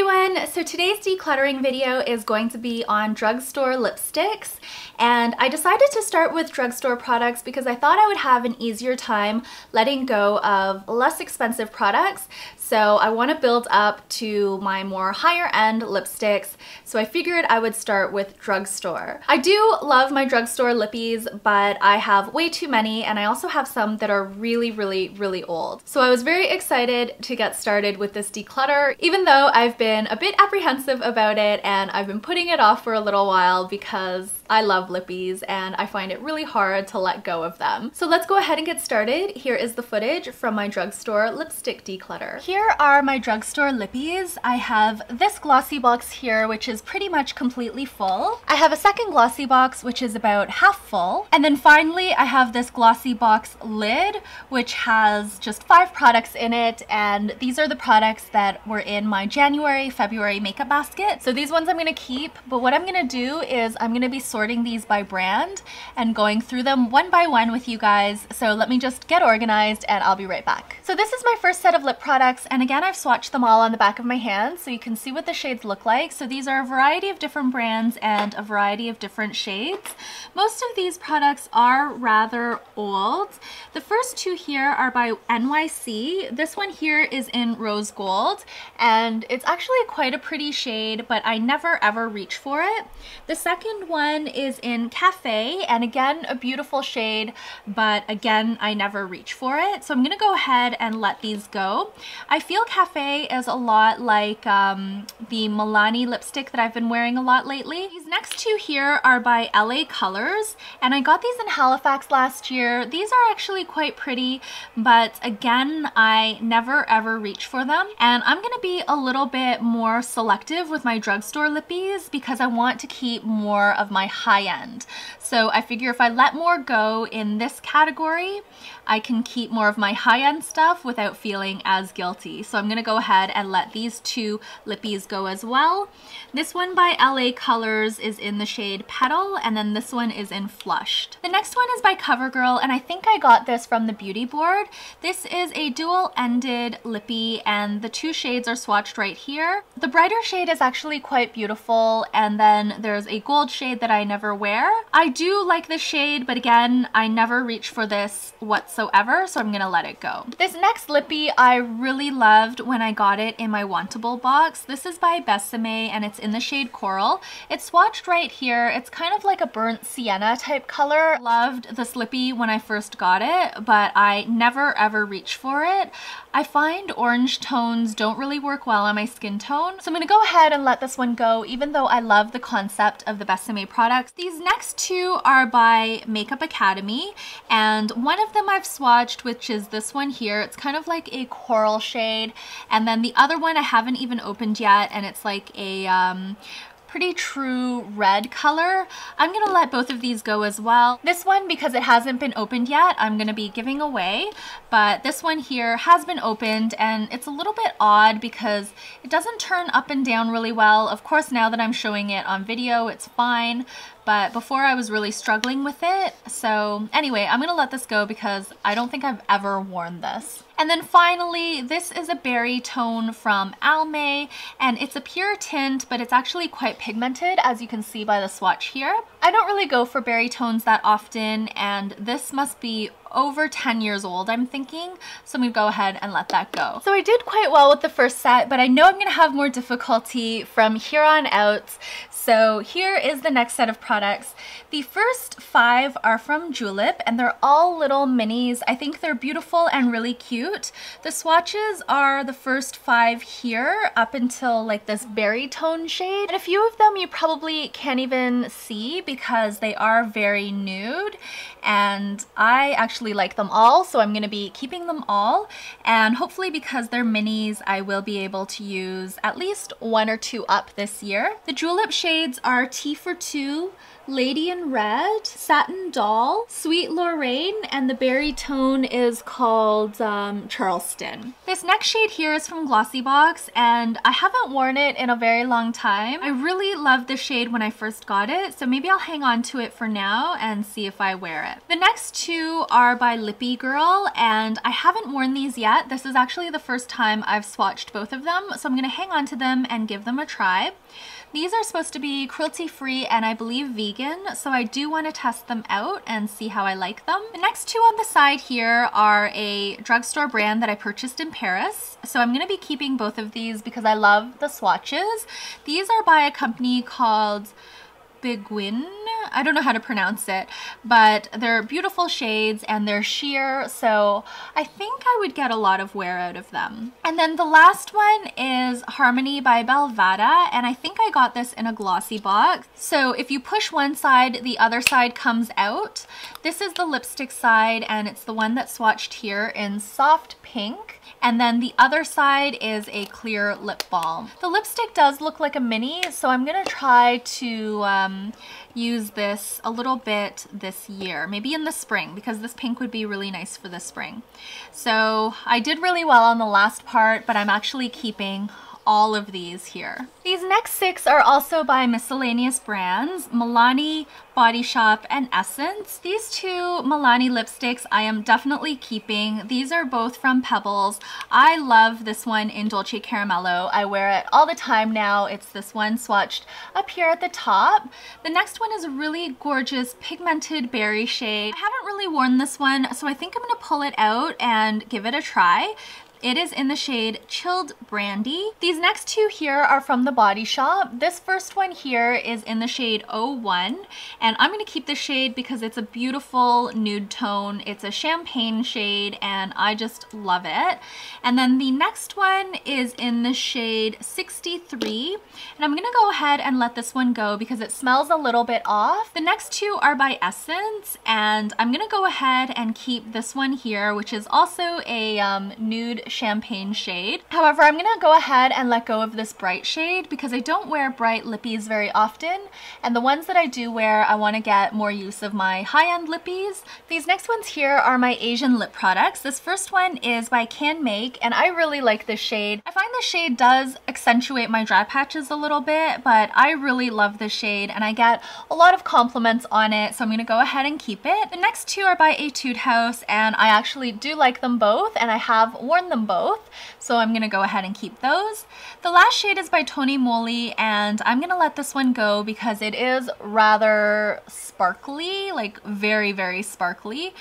everyone! So today's decluttering video is going to be on drugstore lipsticks, and I decided to start with drugstore products because I thought I would have an easier time letting go of less expensive products. So I want to build up to my more higher end lipsticks, so I figured I would start with drugstore. I do love my drugstore lippies, but I have way too many, and I also have some that are really old. So I was very excited to get started with this declutter, even though I've been a bit apprehensive about it and I've been putting it off for a little while because I love lippies and I find it really hard to let go of them. So let's go ahead and get started. Here is the footage from my drugstore lipstick declutter. Here are my drugstore lippies. I have this glossy box here, which is pretty much completely full. I have a second glossy box, which is about half full. And then finally, I have this glossy box lid, which has just 5 products in it. And these are the products that were in my January, February makeup basket. So these ones I'm gonna keep, but what I'm gonna do is I'm gonna be sorting these by brand and going through them one by one with you guys. So let me just get organized and I'll be right back. So this is my first set of lip products, and again, I've swatched them all on the back of my hand so you can see what the shades look like. So these are a variety of different brands and a variety of different shades. Most of these products are rather old. The first two here are by NYC. This one here is in rose gold, and it's actually quite a pretty shade, but I never ever reach for it. The second one is in Cafe, and again, a beautiful shade, but again, I never reach for it. So I'm gonna go ahead and let these go. I feel Cafe is a lot like the Milani lipstick that I've been wearing a lot lately. These next two here are by LA Colors, and I got these in Halifax last year. These are actually quite pretty, but again, I never ever reach for them. And I'm gonna be a little bit more selective with my drugstore lippies because I want to keep more of my high end. So I figure if I let more go in this category, I can keep more of my high-end stuff without feeling as guilty. So I'm gonna go ahead and let these two lippies go as well. This one by LA Colors is in the shade Petal, and then this one is in Flushed. The next one is by CoverGirl, and I think I got this from the beauty board. This is a dual-ended lippy, and the two shades are swatched right here. The brighter shade is actually quite beautiful, and then there's a gold shade that I never wear. I do like this shade, but again, I never reach for this whatsoever, so I'm gonna let it go. This next lippy I really loved when I got it in my Wantable box. This is by Besame, and it's in the shade Coral. It's swatched right here. It's kind of like a burnt sienna type color. Loved this lippy when I first got it, but I never ever reach for it. I find orange tones don't really work well on my skin tone, so I'm gonna go ahead and let this one go, even though I love the concept of the Besame products. These next two are by Makeup Academy, and one of them I've swatched, which is this one here. It's kind of like a coral shade, and then the other one I haven't even opened yet, and it's like a pretty true red color. I'm gonna let both of these go as well. This one, because it hasn't been opened yet, I'm gonna be giving away, but this one here has been opened, and it's a little bit odd because it doesn't turn up and down really well. Of course, now that I'm showing it on video, it's fine, but before I was really struggling with it. So anyway, I'm gonna let this go because I don't think I've ever worn this. And then finally, this is a berry tone from Almay, and it's a pure tint, but it's actually quite pigmented, as you can see by the swatch here. I don't really go for berry tones that often, and this must be over 10 years old, I'm thinking, so I'm gonna go ahead and let that go. So I did quite well with the first set, but I know I'm gonna have more difficulty from here on out. So here is the next set of products. The first 5 are from Julep, and they're all little minis. I think they're beautiful and really cute. The swatches are the first 5 here up until like this berry tone shade, and a few of them you probably can't even see because they are very nude, and I actually like them all, so I'm gonna be keeping them all, and hopefully because they're minis I will be able to use at least 1 or 2 up this year. The Julep shades are Tea for Two, Lady in Red, Satin Doll, Sweet Lorraine, and the berry tone is called Charleston. This next shade here is from Glossybox, and I haven't worn it in a very long time. I really loved the shade when I first got it, so maybe I'll hang on to it for now and see if I wear it. The next two are are by Lippy Girl, and I haven't worn these yet. This is actually the first time I've swatched both of them, so I'm going to hang on to them and give them a try. These are supposed to be cruelty-free and I believe vegan, so I do want to test them out and see how I like them. The next two on the side here are a drugstore brand that I purchased in Paris. So I'm going to be keeping both of these because I love the swatches. These are by a company called Biguin. I don't know how to pronounce it, but they're beautiful shades and they're sheer, so I think I would get a lot of wear out of them. And then the last one is Harmony by Belvada, and I think I got this in a glossy box. So if you push one side, the other side comes out. This is the lipstick side, and it's the one that's swatched here in soft pink. And then the other side is a clear lip balm. The lipstick does look like a mini, so I'm gonna try to use this a little bit this year, maybe in the spring, because this pink would be really nice for the spring. So I did really well on the last part, but I'm actually keeping all of these here. These next 6 are also by miscellaneous brands, Milani, Body Shop, and Essence. These 2 Milani lipsticks I am definitely keeping. These are both from Pebbles. I love this one in Dolce Caramello. I wear it all the time now. It's this one swatched up here at the top. The next one is a really gorgeous pigmented berry shade. I haven't really worn this one, so I think I'm gonna pull it out and give it a try. It is in the shade Chilled Brandy. These next 2 here are from the Body Shop. This first one here is in the shade 01, and I'm gonna keep this shade because it's a beautiful nude tone. It's a champagne shade, and I just love it. And then the next one is in the shade 63, and I'm gonna go ahead and let this one go because it smells a little bit off. The next 2 are by Essence, and I'm gonna go ahead and keep this one here, which is also a nude champagne shade. However, I'm gonna go ahead and let go of this bright shade because I don't wear bright lippies very often, and the ones that I do wear, I want to get more use of my high-end lippies. These next ones here are my Asian lip products. This first one is by Can Make, and I really like this shade. I find this shade does accentuate my dry patches a little bit, but I really love this shade and I get a lot of compliments on it, so I'm gonna go ahead and keep it. The next 2 are by Etude House, and I actually do like them both, and I have worn them both, so I'm gonna go ahead and keep those. The last shade is by Tony Moly, and I'm gonna let this one go because it is rather sparkly, like very, very sparkly.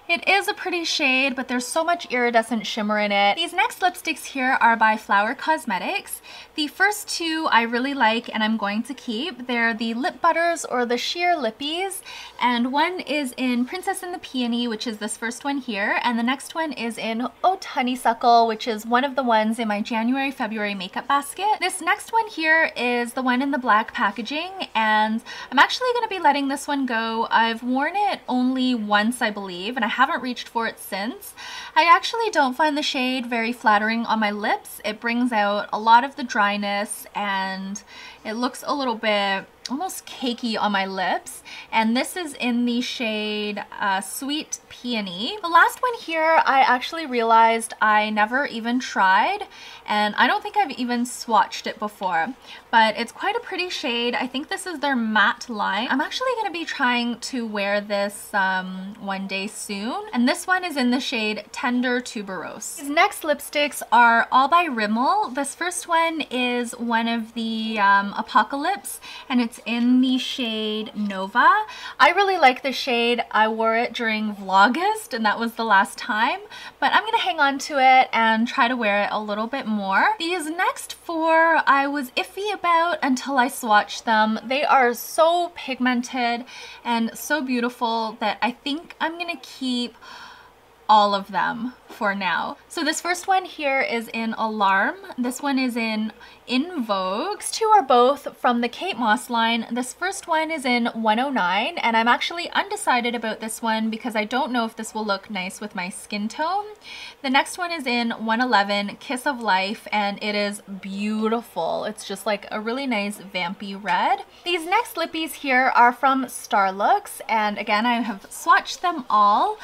It is a pretty shade, but there's so much iridescent shimmer in it. These next lipsticks here are by Flower Cosmetics. The first 2 I really like and I'm going to keep. They're the Lip Butters or the Sheer Lippies, and one is in Princess and the Peony, which is this first one here, and the next one is in Haute Honeysuckle, which is one of the ones in my January-February makeup basket. This next one here is the one in the black packaging, and I'm actually going to be letting this one go. I've worn it only once, I believe, and I haven't reached for it since. I actually don't find the shade very flattering on my lips. It brings out a lot of the dryness and it looks a little bit almost cakey on my lips, and this is in the shade Sweet Peony. The last one here I actually realized I never even tried, and I don't think I've even swatched it before, but it's quite a pretty shade. I think this is their matte line. I'm actually going to be trying to wear this one day soon, and this one is in the shade Tender Tuberose. These next lipsticks are all by Rimmel. This first one is one of the Apocalypse, and it's in the shade Nova. I really like the shade. I wore it during Vlogust, and that was the last time, but I'm gonna hang on to it and try to wear it a little bit more. These next 4 I was iffy about until I swatched them. They are so pigmented and so beautiful that I think I'm gonna keep all of them for now. So this first one here is in Alarm. This one is in Vogue. These 2 are both from the Kate Moss line. This first one is in 109, and I'm actually undecided about this one because I don't know if this will look nice with my skin tone. The next one is in 111, Kiss of Life, and it is beautiful. It's just like a really nice vampy red. These next lippies here are from Starlooks, and again, I have swatched them all.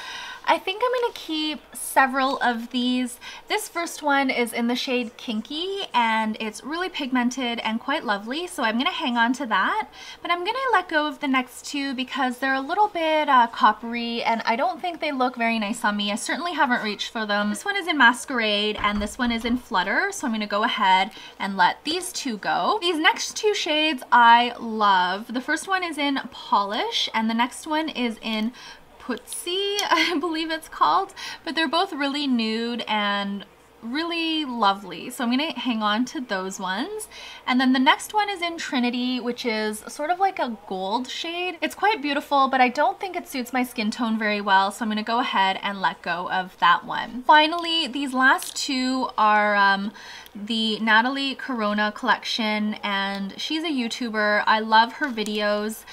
I think I'm gonna keep several of these. This first one is in the shade Kinky and it's really pigmented and quite lovely, so I'm gonna hang on to that. But I'm gonna let go of the next two because they're a little bit coppery and I don't think they look very nice on me. I certainly haven't reached for them. This one is in Masquerade and this one is in Flutter, so I'm gonna go ahead and let these two go. These next two shades I love. The first one is in Polish and the next one is in Putzy, I believe it's called, but they're both really nude and really lovely, so I'm gonna hang on to those ones. And then the next one is in Trinity, which is sort of like a gold shade. It's quite beautiful, but I don't think it suits my skin tone very well, so I'm gonna go ahead and let go of that one. Finally, these last two are the Natalie Corona collection, and she's a YouTuber. I love her videos,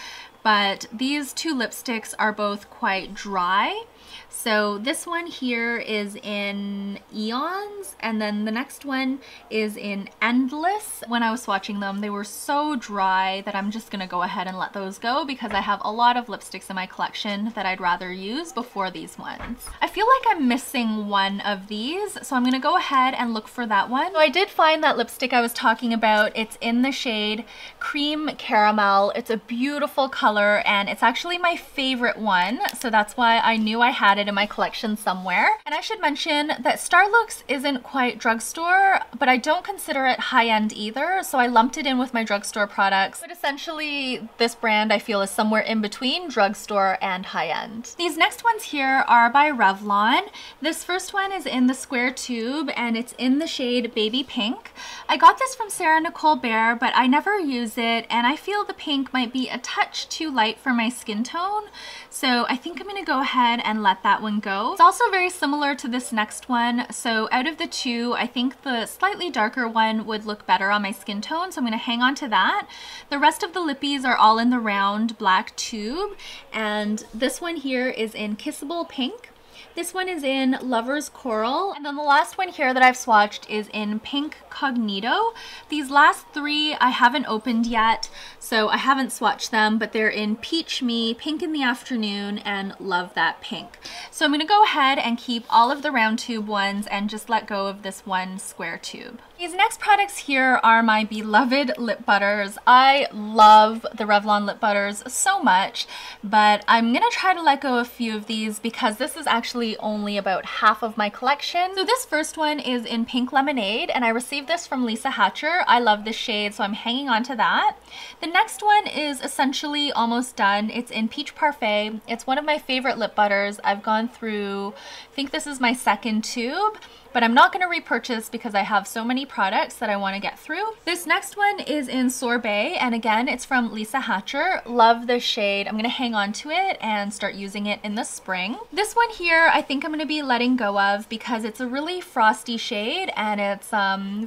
but these two lipsticks are both quite dry. So this one here is in Eons, and then the next one is in Endless. When I was swatching them, they were so dry that I'm just gonna go ahead and let those go because I have a lot of lipsticks in my collection that I'd rather use before these ones. I feel like I'm missing one of these, so I'm gonna go ahead and look for that one. So I did find that lipstick I was talking about. It's in the shade Cream Caramel. It's a beautiful color and it's actually my favorite one, so that's why I knew I had it in my collection somewhere. And I should mention that Starlooks isn't quite drugstore, but I don't consider it high-end either, so I lumped it in with my drugstore products. But essentially, this brand I feel is somewhere in between drugstore and high-end. These next ones here are by Revlon. This first one is in the square tube and it's in the shade Baby Pink. I got this from Sarah Nicole Bear, but I never use it, and I feel the pink might be a touch too light for my skin tone, so I think I'm gonna go ahead and let that one go. It's also very similar to this next one, so out of the two, I think the slightly darker one would look better on my skin tone, so I'm gonna hang on to that. The rest of the lippies are all in the round black tube, and this one here is in Kissable Pink. This one is in Lover's Coral, and then the last one here that I've swatched is in Pink Cognito. These last three I haven't opened yet, so I haven't swatched them, but they're in Peach Me, Pink in the Afternoon, and Love That Pink. So I'm gonna go ahead and keep all of the round tube ones and just let go of this one square tube. These next products here are my beloved lip butters. I love the Revlon lip butters so much, but I'm gonna try to let go of a few of these because this is actually only about half of my collection. So this first one is in Pink Lemonade, and I received this from Lisa Hatcher. I love this shade, so I'm hanging on to that. The next one is essentially almost done. It's in Peach Parfait. It's one of my favorite lip butters. I've gone through, I think this is my second tube, but I'm not going to repurchase because I have so many products that I want to get through. This next one is in Sorbet, and again, it's from Lisa Hatcher. Love this shade. I'm going to hang on to it and start using it in the spring. This one here, I think I'm going to be letting go of because it's a really frosty shade and it's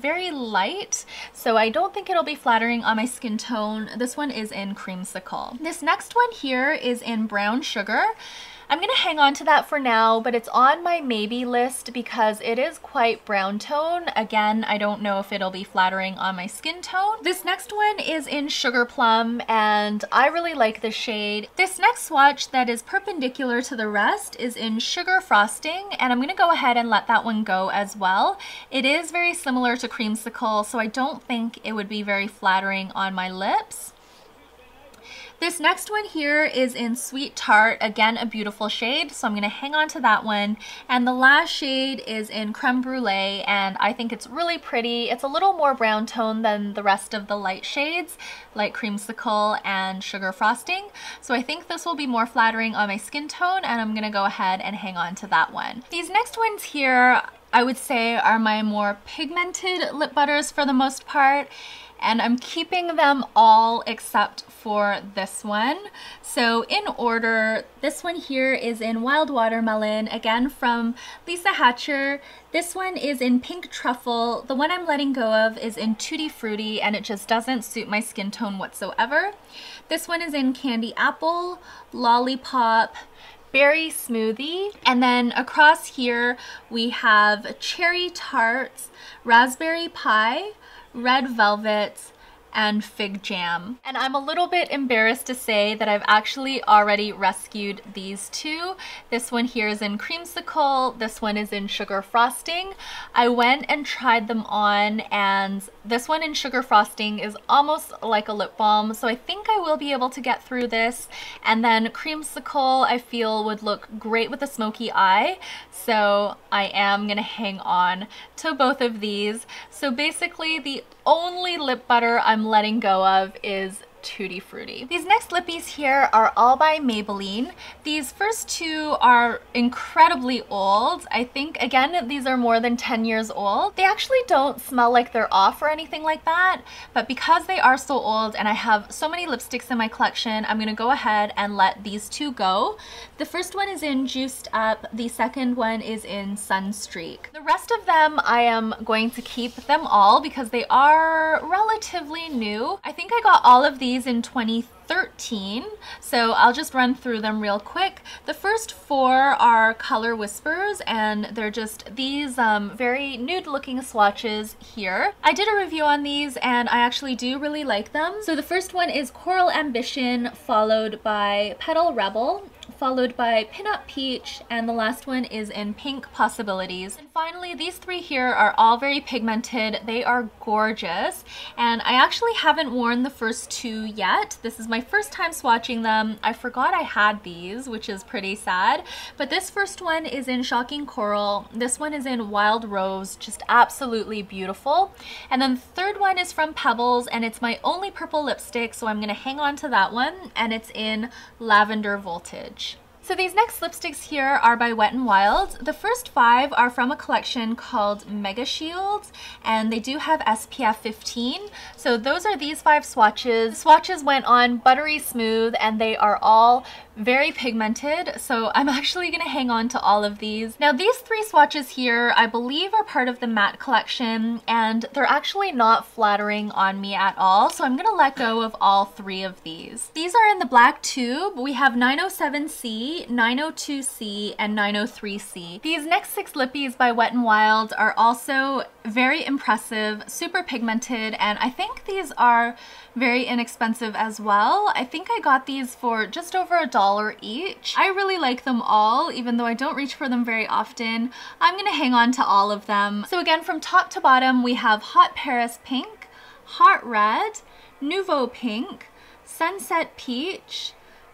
very light, so I don't think it'll be flattering on my skin tone. This one is in Creamsicle. This next one here is in Brown Sugar. I'm gonna hang on to that for now, but it's on my maybe list because it is quite brown tone. Again, I don't know if it'll be flattering on my skin tone. This next one is in Sugar Plum, and I really like the shade. This next swatch that is perpendicular to the rest is in Sugar Frosting, and I'm gonna go ahead and let that one go as well. It is very similar to Creamsicle, so I don't think it would be very flattering on my lips. This next one here is in Sweet Tart, again a beautiful shade, so I'm going to hang on to that one. And the last shade is in Creme Brulee, and I think it's really pretty. It's a little more brown tone than the rest of the light shades, like Creamsicle and Sugar Frosting. So I think this will be more flattering on my skin tone, and I'm going to go ahead and hang on to that one. These next ones here, I would say, are my more pigmented lip butters for the most part, and I'm keeping them all except for this one. So in order, this one here is in Wild Watermelon, again from Lisa Hatcher. This one is in Pink Truffle. The one I'm letting go of is in Tutti Frutti, and it just doesn't suit my skin tone whatsoever. This one is in Candy Apple, Lollipop, Berry Smoothie, and then across here we have Cherry Tarts, Raspberry Pie, Red Velvet, and Fig Jam. And I'm a little bit embarrassed to say that I've actually already rescued these two. This one here is in Creamsicle, this one is in Sugar Frosting. I went and tried them on, and this one in Sugar Frosting is almost like a lip balm, so I think I will be able to get through this. And then Creamsicle I feel would look great with a smoky eye, so I am gonna hang on to both of these. So basically the only lip butter I'm letting go of is Tutti Frutti. These next lippies here are all by Maybelline. These first two are incredibly old. I think, again, these are more than 10 years old. They actually don't smell like they're off or anything like that, but because they are so old and I have so many lipsticks in my collection, I'm gonna go ahead and let these two go. The first one is in Juiced Up, the second one is in Sunstreak. The rest of them I am going to keep them all because they are relatively new. I think I got all of these in 2013, so I'll just run through them real quick. The first four are Color Whispers, and they're just these very nude looking swatches here. I did a review on these and I actually do really like them. So the first one is Coral Ambition, followed by Petal Rebel, followed by Pinup Peach, and the last one is in Pink Possibilities. And finally, these three here are all very pigmented. They are gorgeous, and I actually haven't worn the first two yet. This is my first time swatching them. I forgot I had these, which is pretty sad, but this first one is in Shocking Coral. This one is in Wild Rose, just absolutely beautiful. And then the third one is from Pebbles, and it's my only purple lipstick, so I'm gonna hang on to that one, and it's in Lavender Voltage. So these next lipsticks here are by Wet n Wild. The first five are from a collection called Mega Shield, and they do have SPF 15. So those are these five swatches. Swatches went on buttery smooth, and they are all very pigmented, so I'm actually gonna hang on to all of these. Now these three swatches here I believe are part of the matte collection, and they're actually not flattering on me at all, so I'm gonna let go of all three of these. These are in the black tube. We have 907C, 902C, and 903C. These next six lippies by Wet n Wild are also very impressive, super pigmented, and I think these are very inexpensive as well. I think I got these for just over $1 each. I really like them all, even though I don't reach for them very often. I'm gonna hang on to all of them. So again, from top to bottom, we have Hot Paris Pink, Hot Red, Nouveau Pink, Sunset Peach,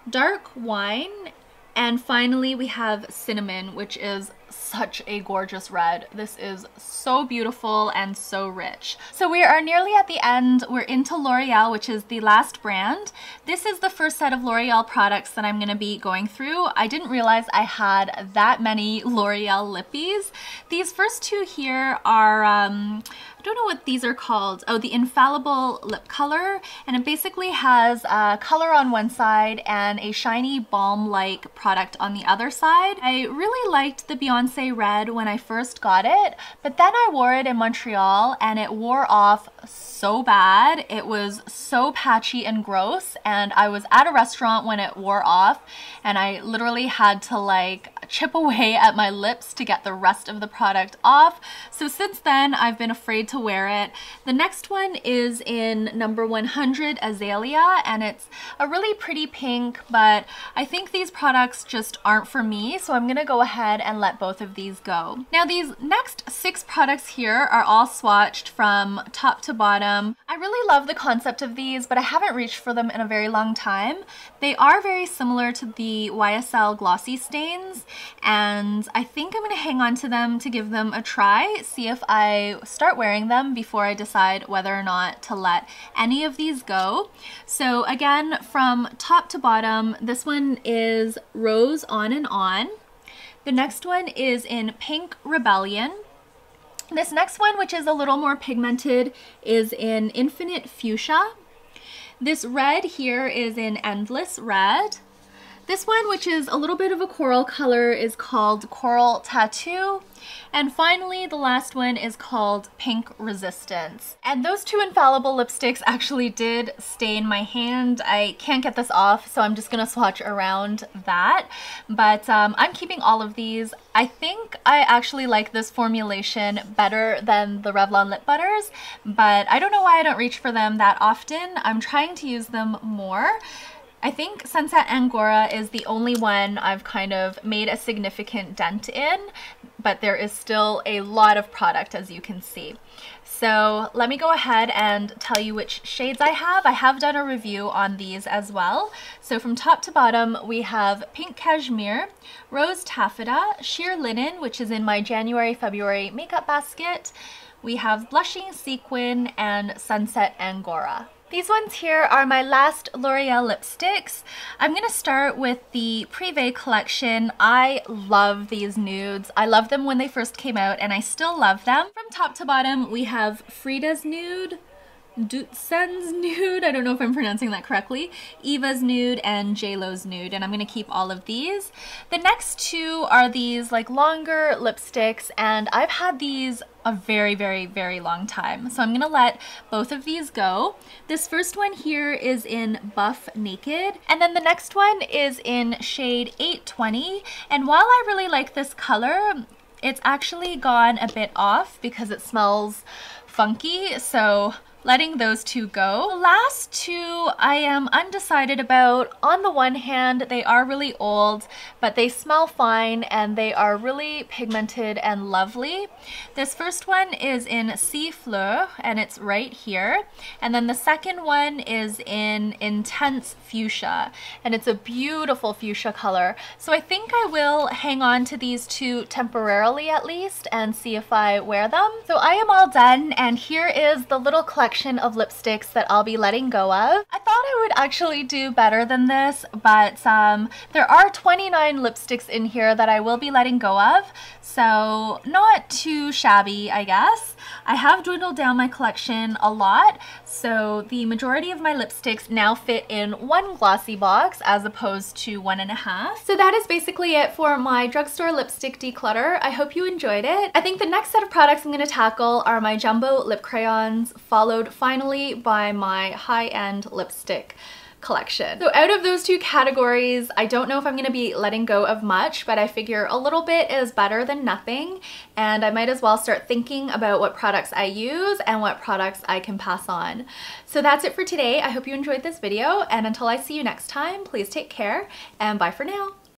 Dark Wine, and finally we have Cinnamon, which is such a gorgeous red. This is so beautiful and so rich. So we are nearly at the end. We're into L'Oreal, which is the last brand. This is the first set of L'Oreal products that I'm going to be going through. I didn't realize I had that many L'Oreal lippies. These first two here are I don't know what these are called. Oh, the Infallible Lip Color, and it basically has color on one side and a shiny balm-like product on the other side. I really liked the Beyonce Red when I first got it, but then I wore it in Montreal and it wore off so bad. It was so patchy and gross, and I was at a restaurant when it wore off, and I literally had to like chip away at my lips to get the rest of the product off. So since then, I've been afraid to wear it. The next one is in number 100 Azalea, and it's a really pretty pink, but I think these products just aren't for me, so I'm gonna go ahead and let both of these go. Now these next six products here are all swatched from top to bottom. I really love the concept of these, but I haven't reached for them in a very long time. They are very similar to the YSL Glossy Stains, and I think I'm gonna hang on to them to give them a try, see if I start wearing them before I decide whether or not to let any of these go. So again, from top to bottom, this one is Rose On and On. The next one is in Pink Rebellion. This next one, which is a little more pigmented, is in Infinite Fuchsia. This red here is in Endless Red. This one, which is a little bit of a coral color, is called Coral Tattoo. And finally, the last one is called Pink Resistance. And those two infallible lipsticks actually did stain my hand. I can't get this off, so I'm just gonna swatch around that. But I'm keeping all of these. I think I actually like this formulation better than the Revlon lip butters, but I don't know why I don't reach for them that often. I'm trying to use them more. I think Sunset Angora is the only one I've kind of made a significant dent in, but there is still a lot of product, as you can see. So let me go ahead and tell you which shades I have. I have done a review on these as well. So from top to bottom, we have Pink Cashmere, Rose Taffeta, Sheer Linen, which is in my January-February makeup basket. We have Blushing Sequin and Sunset Angora. These ones here are my last L'Oreal lipsticks. I'm gonna start with the Privé collection. I love these nudes. I loved them when they first came out and I still love them. From top to bottom, we have Frida's Nude, Dutsen's Nude, I don't know if I'm pronouncing that correctly, Eva's Nude, and JLo's Nude, and I'm gonna keep all of these. The next two are these like longer lipsticks, and I've had these a very, very, very long time. So I'm gonna let both of these go. This first one here is in Buff Naked, and then the next one is in shade 820. And while I really like this color, it's actually gone a bit off because it smells funky, so letting those two go. The last two I am undecided about. On the one hand, they are really old, but they smell fine and they are really pigmented and lovely. This first one is in Sea Fleur and it's right here. And then the second one is in Intense Fuchsia and it's a beautiful fuchsia color. So I think I will hang on to these two temporarily at least and see if I wear them. So I am all done, and here is the little collection of lipsticks that I'll be letting go of. I thought I would actually do better than this, but there are 29 lipsticks in here that I will be letting go of, so not too shabby, I guess. I have dwindled down my collection a lot, so the majority of my lipsticks now fit in one glossy box as opposed to 1.5. So that is basically it for my drugstore lipstick declutter. I hope you enjoyed it. I think the next set of products I'm going to tackle are my jumbo lip crayons, followed finally by my high-end lipstick collection. So out of those two categories, I don't know if I'm going to be letting go of much, but I figure a little bit is better than nothing, and I might as well start thinking about what products I use and what products I can pass on. So that's it for today. I hope you enjoyed this video, and until I see you next time, please take care and bye for now.